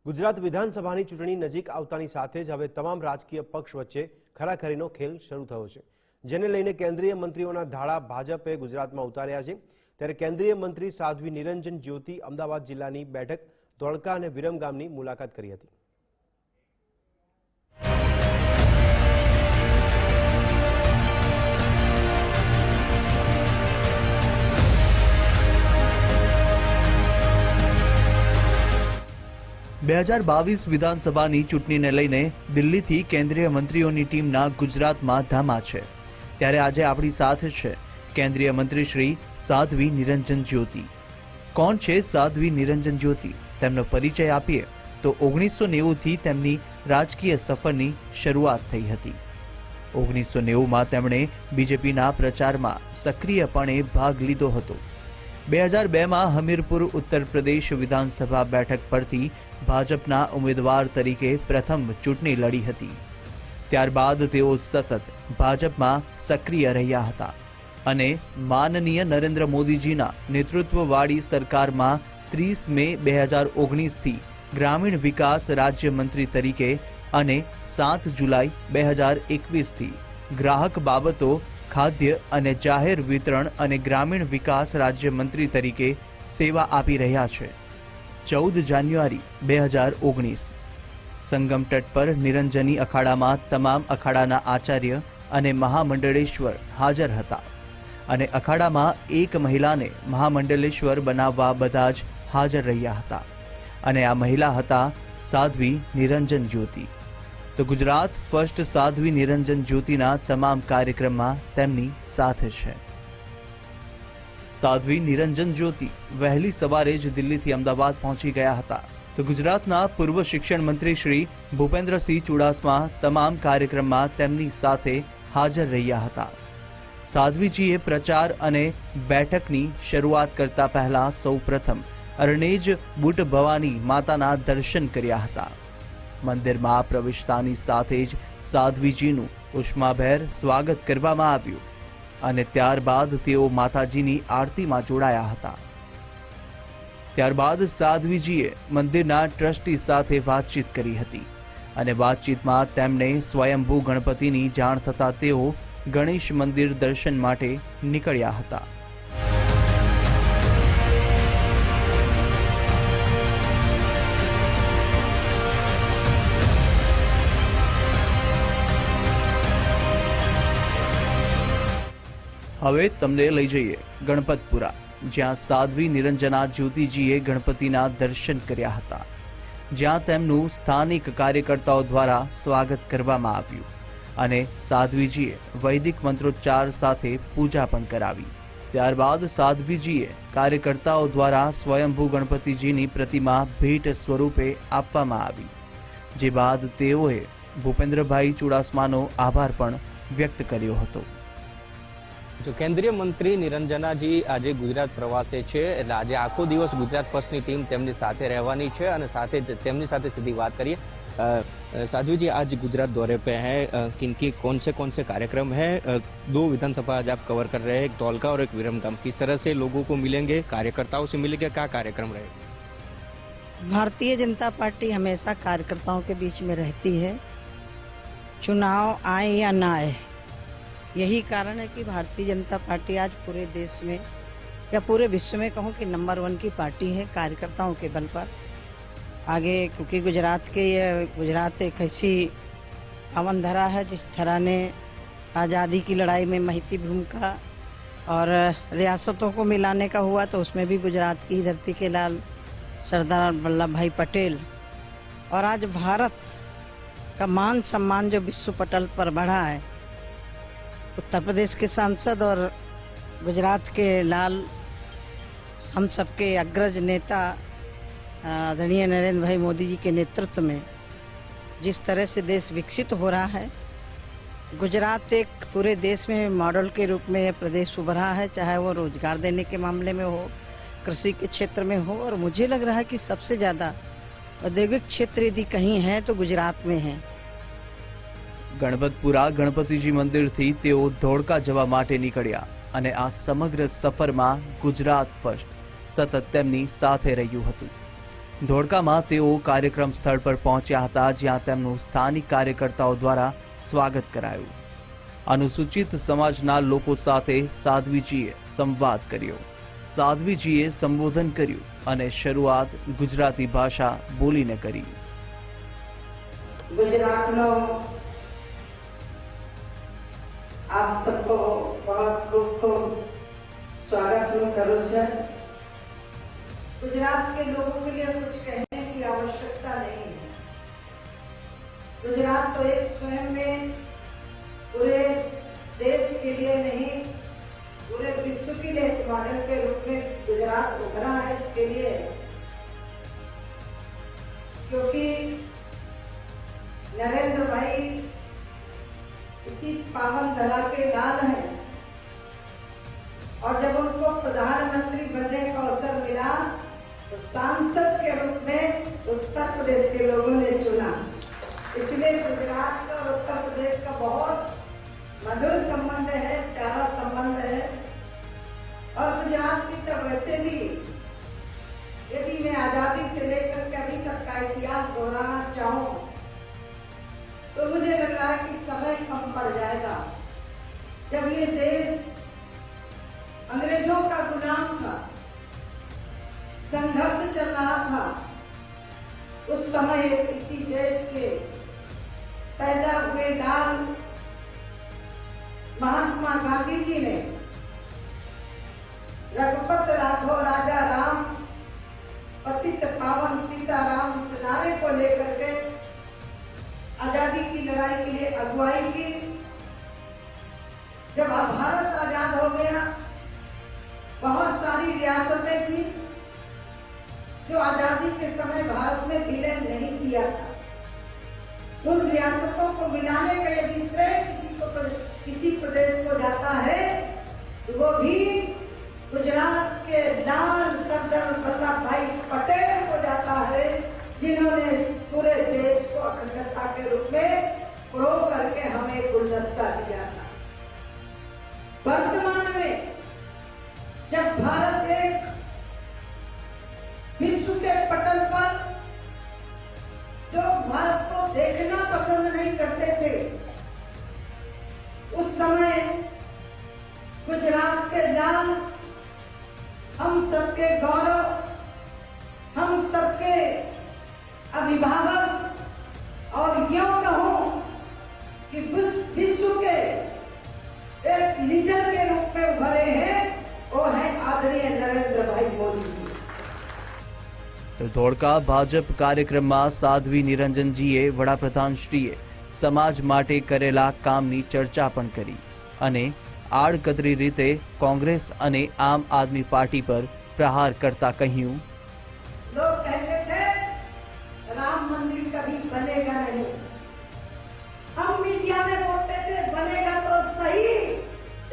ગુજરાત વિધાનસભાની ચૂંટણી નજીક આવતાની સાથે જ હવે તમામ રાજકીય પક્ષ વચ્ચે ખરાખરીનો ખેલ શરૂ થયો છે, જેને લઈને કેન્દ્રીય મંત્રીઓના ધાડા ભાજપે ગુજરાતમાં ઉતાર્યા છે। ત્યારે કેન્દ્રીય મંત્રી સાધ્વી નિરંજન જ્યોતિ અમદાવાદ જિલ્લાની બેઠક ધોળકા અને વિરમગામની મુલાકાત કરી હતી। બે 2022 વિધાનસભાની ચૂંટણીને લઈને દિલ્હીથી કેન્દ્રીય મંત્રીઓની ટીમના ગુજરાતમાં ધામા છે। ત્યારે આજે આપણી સાથે છે કેન્દ્રીય મંત્રી શ્રી સાધ્વી નિરંજન જ્યોતિ। કોણ છે સાધ્વી નિરંજન જ્યોતિ? તેમનો પરિચય આપીએ તો 1990થી તેમની રાજકીય સફરની શરૂઆત થઈ હતી। 1990માં તેમણે બીજેપીના પ્રચારમાં સક્રિયપણે ભાગ લીધો હતો। 2002માં હમીરપુર ઉત્તર પ્રદેશ વિધાનસભા બેઠક પરથી ભાજપના ઉમેદવાર તરીકે પ્રથમ ચૂંટણી લડી હતી। ત્યારબાદ તેઓ સતત ભાજપમાં સક્રિય રહ્યા હતા અને માનનીય નરેન્દ્ર મોદીજીના નેતૃત્વવાળી સરકારમાં 30 મે 2019થી ગ્રામીણ વિકાસ રાજ્યમંત્રી તરીકે અને 7 જુલાઈ 2021થી ગ્રાહક બાબતો, ખાદ્ય અને જાહેર વિતરણ અને ગ્રામીણ વિકાસ રાજ્યમંત્રી તરીકે સેવા આપી રહ્યા છે। 14 જાન્યુઆરી 2019 સંગમ તટ પર નિરંજની અખાડામાં તમામ અખાડાના આચાર્ય અને મહામંડળેશ્વર હાજર હતા અને અખાડામાં એક મહિલાને મહામંડલેશ્વર બનાવવા બધા જ હાજર રહ્યા હતા અને આ મહિલા હતા સાધ્વી નિરંજન જ્યોતિ। તો ગુજરાત ફર્સ્ટ સાધ્વી નિરંજન જ્યોતિના તમામ કાર્યક્રમમાં તેમની સાથે છે। સાધ્વી નિરંજન જ્યોતિ વહેલી સવારે જ દિલ્હીથી અમદાવાદ પહોંચી ગયા હતા। તો ગુજરાતના પૂર્વ શિક્ષણ મંત્રી શ્રી ભૂપેન્દ્રસિંહ ચુડાસમા તમામ કાર્યક્રમમાં તેમની સાથે હાજર રહ્યા હતા। સાધ્વીજીએ પ્રચાર અને બેઠકની શરૂઆત કરતા પહેલા સૌપ્રથમ અરણેજ બુટ ભવાની માતાના દર્શન કર્યા હતા। મંદિરમાં પ્રવેશતાની સાથે જ સાધ્વીજીનું ઉષ્માભેર સ્વાગત કરવામાં આવ્યું અને ત્યારબાદ તેઓ માતાજીની આરતીમાં જોડાયા હતા। ત્યારબાદ સાધ્વીજીએ મંદિરના ટ્રસ્ટી સાથે વાતચીત કરી હતી અને વાતચીતમાં તેમણે સ્વયંભૂ ગણપતિની જાણ થતાં તેઓ ગણેશ મંદિર દર્શન માટે નીકળ્યા હતા। હવે તમને લઈ જઈએ ગણપતપુરા, જ્યાં સાધ્વી નિરંજના જ્યોતિજીએ ગણપતિના દર્શન કર્યા હતા, જ્યાં તેમનું સ્થાનિક કાર્યકર્તાઓ દ્વારા સ્વાગત કરવામાં આવ્યું અને સાધ્વીજીએ વૈદિક મંત્રોચ્ચાર સાથે પૂજા પણ કરાવી। ત્યારબાદ સાધ્વીજીએ કાર્યકર્તાઓ દ્વારા સ્વયંભૂ ગણપતિજીની પ્રતિમા ભેટ સ્વરૂપે આપવામાં આવી, જે બાદ તેઓએ ભૂપેન્દ્રભાઈ ચુડાસમાનો આભાર પણ વ્યક્ત કર્યો હતો। જો કેન્દ્રીય મંત્રી નિરંજનાજી આજે ગુજરાત પ્રવાસે છે, એટલે આજે આખો દિવસ ગુજરાત ફર્સ્ટની ટીમ તેમની સાથે રહેવાની છે અને સાથે તેમની સાથે સીધી વાત કરીએ। साधु जी, आज गुजरात दौरे पे हैं, किनकी कौन से कार्यक्रम है? 2 विधानसभा आज आप कवर कर रहे हैं, एक धौलका और एक विरमगाम। किस तरह से लोगों को मिलेंगे, कार्यकर्ताओं से मिलेंगे, क्या कार्यक्रम रहेगा? भारतीय जनता पार्टी हमेशा कार्यकर्ताओं के बीच में रहती है, चुनाव आए या ना आए। यही कारण है कि भारतीय जनता पार्टी आज पूरे देश में या पूरे विश्व में कहूँ कि नंबर 1 की पार्टी है, कार्यकर्ताओं के बल पर आगे। क्योंकि गुजरात एक ऐसी अमन धरा है जिस धरा ने आज़ादी की लड़ाई में महती भूमिका और रियासतों को मिलाने का हुआ, तो उसमें भी गुजरात की धरती के लाल सरदार वल्लभ भाई पटेल। और आज भारत का मान सम्मान जो विश्व पटल पर बढ़ा है, उत्तर प्रदेश के सांसद और गुजरात के लाल हम सबके अग्रज नेता आदरणीय नरेंद्र भाई मोदी जी के नेतृत्व में जिस तरह से देश विकसित हो रहा है, गुजरात एक पूरे देश में मॉडल के रूप में प्रदेश उभरा है, चाहे वो रोजगार देने के मामले में हो, कृषि के क्षेत्र में हो। और मुझे लग रहा है कि सबसे ज़्यादा औद्योगिक क्षेत्र यदि कहीं है तो गुजरात में है। ગણપતપુરા ગણપતિજી મંદિરથી તેઓ ધોળકા જવા માટે નીકળ્યા અને આ સમગ્ર સફરમાં ગુજરાત ફર્સ્ટ સતત તેમની સાથે રહ્યું હતું। ધોળકામાં તેઓ કાર્યક્રમ સ્થળ પર પહોંચ્યા હતા, જ્યાં તેમનું સ્થાનિક કાર્યકર્તાઓ દ્વારા સ્વાગત કરાયું. અનુસૂચિત સમાજના લોકો સાથે સાધ્વીજીએ સંવાદ કર્યો. સાધ્વીજીએ સંબોધન કર્યું અને શરૂઆત ગુજરાતી ભાષા બોલીને કરી. गुजरातનો आप सबको बहुत खूब खूब स्वागत मैं करूँ छे। गुजरात के लोगों के लिए कुछ कहने की आवश्यकता नहीं है। गुजरात तो एक स्वयं में पूरे देश के लिए नहीं, पूरे विश्व के लिए एक मॉडल के रूप में गुजरात उभरा है। इसके लिए क्योंकि नरेंद्र भाई इसी पावन धरा के लाल हैं और जब उनको प्रधानमंत्री बनने का अवसर मिला तो सांसद के रूप में उत्तर प्रदेश के लोगों ने चुना। इसलिए गुजरात का और उत्तर प्रदेश का बहुत मधुर संबंध है, प्यारा संबंध है। और गुजरात की तो वैसे भी यदि मैं आजादी से लेकर के अभी तक का इतिहास दोहराना चाहूँ तो मुझे लग रहा है कि समय कम पड़ जाएगा। जब ये देश अंग्रेजों का गुलाम था, संघर्ष चल रहा था, उस समय इसी देश के पैदा हुए लाल महात्मा गांधी जी ने रघुपत राघव राजा राम पतित पावन सीताराम इस नारे को लेकर के आजादी की लड़ाई के लिए अगुवाई की। जब भारत आजाद हो गया, बहुत सारी रियासतें थी जो आजादी के समय भारत में विलय नहीं किया था। उन रियासतों को मिलाने का यदि श्रेय किसी प्रदेश को जाता है तो वो भी गुजरात के लाल सरदार वल्लभ भाई पटेल को जाता है, जिन्होंने पूरे देश को अखंडता के रूप में प्रो करके हमें गुलदस्ता दिया था। वर्तमान में जब भारत एक विश्व के पटल पर जो भारत को देखना पसंद नहीं करते थे, उस समय गुजरात के लाल हम सबके गौरव, हम सबके अभिभावक और यूं कहूं कि विश्व के एक लीडर के रूप में उभरे हैं, वो है आदरणीय नरेंद्र भाई मोदी जी। તો ધોળકા ભાજપ કાર્યક્રમમાં સાધ્વી નિરંજનજીએ વડાપ્રધાનશ્રીએ સમાજ માટે કરેલા કામની ચર્ચા પણ કરી અને આડકતરી રીતે કોંગ્રેસ અને આમ આદમી પાર્ટી પર પ્રહાર કરતા કહ્યું, लोग कहते थे राम मंदिर कभी बनेगा नहीं। हम मीडिया में बोलते थे बनेगा तो सही,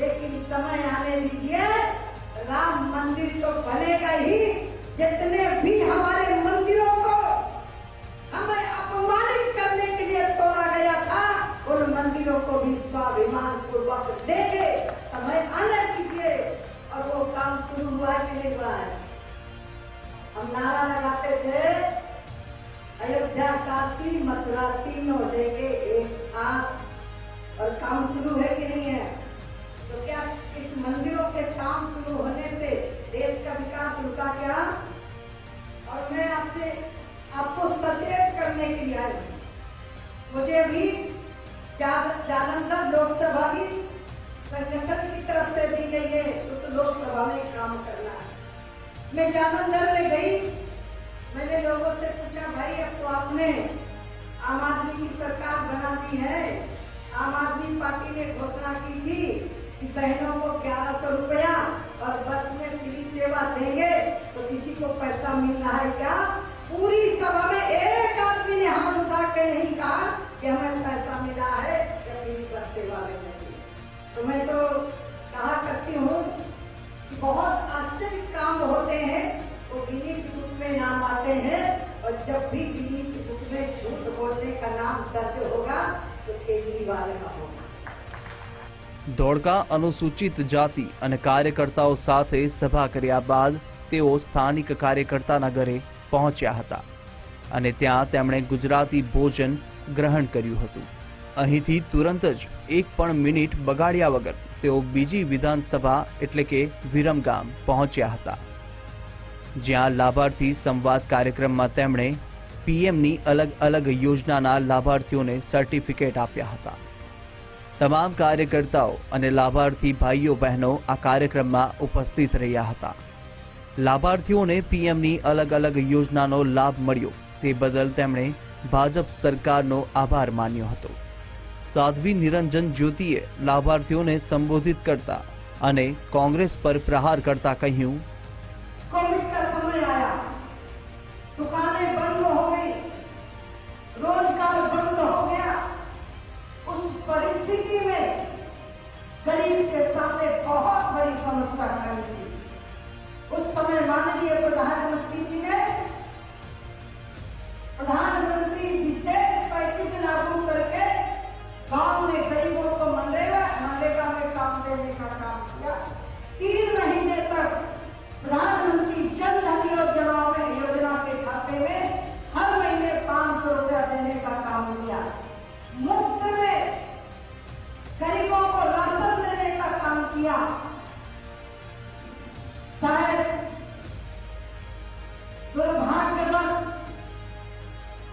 लेकिन समय आने दीजिए, राम मंदिर तो बनेगा ही। जितने भी हमारे मंदिरों को हमें अपमानित करने के लिए तोड़ा गया था, उन मंदिरों को भी स्वाभिमान पूर्वक लेके समय आने दीजिए। और वो काम शुरू हुआ कि नहीं हुआ है? हम नारा लगाते थे अयोध्या काशी मथुरा तीनों लेके एक साथ, और काम शुरू है कि नहीं है? तो क्या इस मंदिरों के काम शुरू होने से देश का विकास रुका क्या? और मैं आपको सचेत करने के लिए आई हूं। मुझे भी जालंधर लोकसभा भी संगठन की तरफ से दी गई है, उस लोकसभा में काम करना है। मैं जालंधर में गई, मैंने लोगों से पूछा, भाई अब तो आपने आम आदमी की सरकार बना दी है, आम आदमी पार्टी ने घोषणा की थी कि बहनों को 1100 रुपया और बस में फ्री सेवा देंगे, तो किसी को पैसा मिल रहा है क्या? पूरी सभा में एक आदमी ने हाथ उठा के नहीं कहा कि हमें पैसा मिला है या फ्री बस सेवा मिलेगी। तो मैं तो कहा करती हूँ कि बहुत आश्चर्य काम होते हैं, वो गिनीज बुक में नाम आते हैं, और जब भी गिनीज बुक में झूठ बोलने का नाम दर्ज होगा तो केजरीवाल का होगा। ધોળકા અનુસૂચિત જાતિ અને કાર્યકર્તાઓ સાથે સભા કર્યા બાદ તેઓ સ્થાનિક કાર્યકર્તાના ઘરે પહોંચ્યા હતા અને ત્યાં તેમણે ગુજરાતી ભોજન ગ્રહણ કર્યું હતું. અહીંથી તુરંત જ એક પણ મિનિટ બગાડ્યા વગર તેઓ બીજી વિધાનસભા એટલે કે વિરમગામ પહોંચ્યા હતા, જ્યાં લાભાર્થી સંવાદ કાર્યક્રમમાં તેમણે પીએમની અલગ અલગ યોજનાના લાભાર્થીઓને સર્ટિફિકેટ આપ્યા હતા. તમામ કાર્યકર્તાઓ અને લાભાર્થી ભાઈઓ બહેનો આ કાર્યક્રમમાં ઉપસ્થિત રહ્યા હતા. લાભાર્થીઓને પીએમની અલગ અલગ યોજનાનો લાભ મળ્યો તે બદલ તેમણે ભાજપ સરકારનો આભાર માન્યો હતો. સાધ્વી નિરંજન જ્યોતિએ લાભાર્થીઓને સંબોધિત કરતા અને કોંગ્રેસ પર પ્રહાર કરતા કહ્યું, कोविड का समय आया, दुकानें बंद हो गई, रोजगार बंद हो गया। उस परिस्थिति में गरीब के सामने बहुत बड़ी समस्या खड़ी थी। उस समय माननीय प्रधानमंत्री जी ने प्रधानमंत्री विशेष पैकेज लागू करके गांव में गरीबों को मनरेगा में काम देने का काम किया। 3 महीने तक प्रधानमंत्री जन धन योजना के खाते में हर महीने 500 रुपया देने का काम किया। मुफ्त में गरीबों को राशन देने का काम किया। शायद दुर्भाग्यवश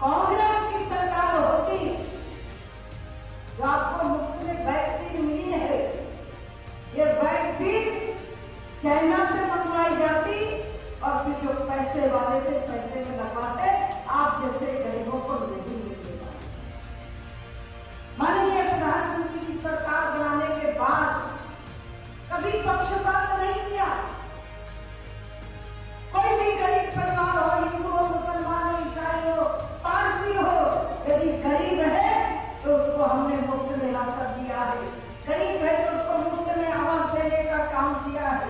कांग्रेस की सरकार होती जो आपको मुफ्त में वैक्सीन मिली है, ये वैक्सीन चाइना से मंगवाई जाती और फिर जो पैसे वाले थे पैसे में लगवाते, आप जैसे गरीबों को नहीं मिलेगा। माननीय प्रधानमंत्री की सरकार बनाने के बाद कभी पक्षपात नहीं किया। कोई भी गरीब परिवार हो, हिंदू हो, मुसलमान हो, ईसाई हो, पारसी हो, यदि गरीब है तो उसको हमने मुफ्त में राशन दिया है। गरीब है तो उसको मुफ्त में आवास देने का काम किया है।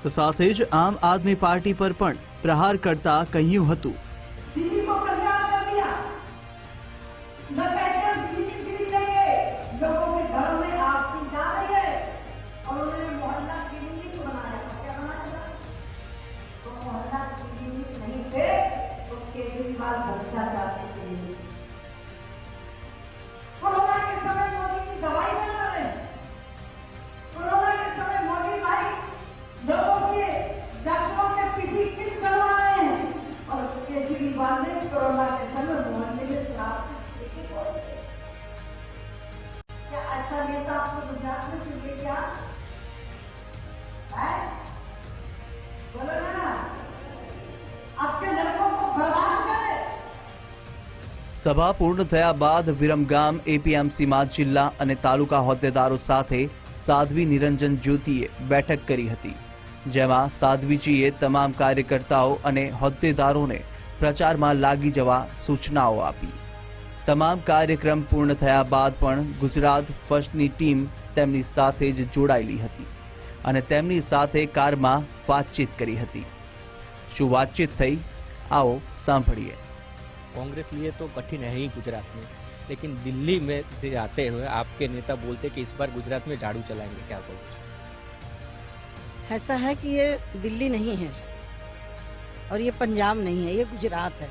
તો સાથે જ આમ આદમી પાર્ટી પર પણ પ્રહાર કરતા કહ્યું હતું, दिल्ली को कंगाल कर दिया, न पैसे बिजली फ्री देंगे, लोगों के घरों में आग जा रही है और उन्होंने मोहल्ला क्लिनिक बनाया। क्या बनाया था? तो मोहल्ला क्लिनिक नहीं थे तो केजरीवाल भ्रष्टाचार के क्लिनिक। कोरोना के समय मोदी की दवाई बना रहे हैं। कोरोना के समय मोदी भाई लोगों के डॉक्टरों के पीपी किट करवा रहे हैं और केजरीवाल ने कोरोना के समय मोहल्ले में शराब पीके बोले। क्या ऐसा नेता आपको गुजरात में चाहिए क्या? है? बोलो ना, आपके लड़कों को बर्बाद करे। સભા પૂર્ણ થયા બાદ વિરમગામ એપીએમસીમાં જિલ્લા અને તાલુકા હોદ્દેદારો સાથે સાધ્વી નિરંજન જ્યોતિએ બેઠક કરી હતી, જેમાં સાધ્વીજીએ તમામ કાર્યકર્તાઓ અને હોદ્દેદારોને પ્રચારમાં લાગી જવા સૂચનાઓ આપી. તમામ કાર્યક્રમ પૂર્ણ થયા બાદ પણ ગુજરાત ફર્સ્ટની ટીમ તેમની સાથે જ જોડાયેલી હતી અને તેમની સાથે કારમાં વાતચીત કરી હતી. શું વાતચીત થઈ? आओ सांभळिए। कांग्रेस लिए तो कठिन है ही गुजरात में, लेकिन दिल्ली में से आते हुए आपके नेता बोलते कि इस बार गुजरात में झाड़ू चलाएंगे, क्या बोलते? ऐसा है कि ये दिल्ली नहीं है और ये पंजाब नहीं है, ये गुजरात है।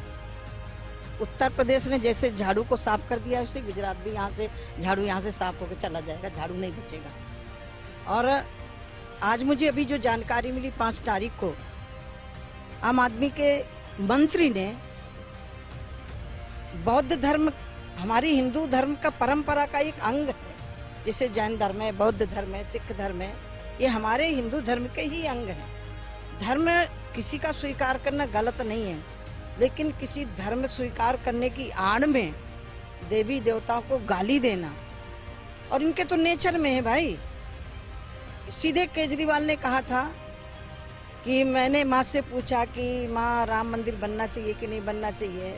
उत्तर प्रदेश ने जैसे झाड़ू को साफ कर दिया उसे गुजरात भी यहाँ से झाड़ू यहाँ से साफ होकर चला जाएगा, झाड़ू नहीं बचेगा। और आज मुझे अभी जो जानकारी मिली 5 तारीख को आम आदमी के मंत्री ने बौद्ध धर्म हमारी हिंदू धर्म का परंपरा का एक अंग है, जैसे जैन धर्म है, बौद्ध धर्म है, सिख धर्म है, ये हमारे हिंदू धर्म के ही अंग है। धर्म किसी का स्वीकार करना गलत नहीं है, लेकिन किसी धर्म स्वीकार करने की आड़ में देवी देवताओं को गाली देना और इनके तो नेचर में है भाई। सीधे केजरीवाल ने कहा था कि मैंने माँ से पूछा कि माँ राम मंदिर बनना चाहिए कि नहीं बनना चाहिए,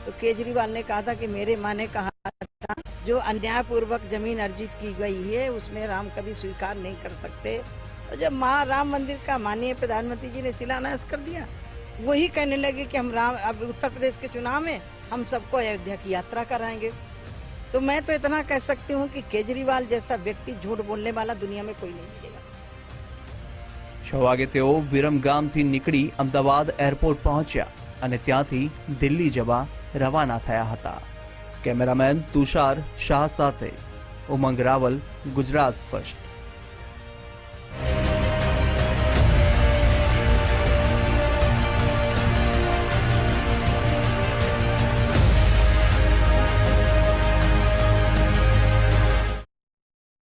तो केजरीवाल ने कहा था कि मेरे माँ ने कहा था जो अन्यायपूर्वक जमीन अर्जित की गई है उसमें राम कभी स्वीकार नहीं कर सकते। और जब माँ राम मंदिर का माननीय प्रधानमंत्री जी ने शिलान्यास कर दिया, वही कहने लगे कि हम राम अब उत्तर प्रदेश के चुनाव में हम सबको अयोध्या की यात्रा कराएंगे। तो मैं तो इतना कह सकती हूँ कि केजरीवाल जैसा व्यक्ति झूठ बोलने वाला दुनिया में कोई नहीं मिलेगा। 6 વાગે તેઓ વિરમગામથી નીકળી અમદાવાદ એરપોર્ટ પહોંચ્યા અને ત્યાંથી દિલ્હી જવા રવાના થયા હતા. કેમેરામેન તુષાર શાહ સાથે ઉમંગ રાવલ, ગુજરાત ફર્સ્ટ.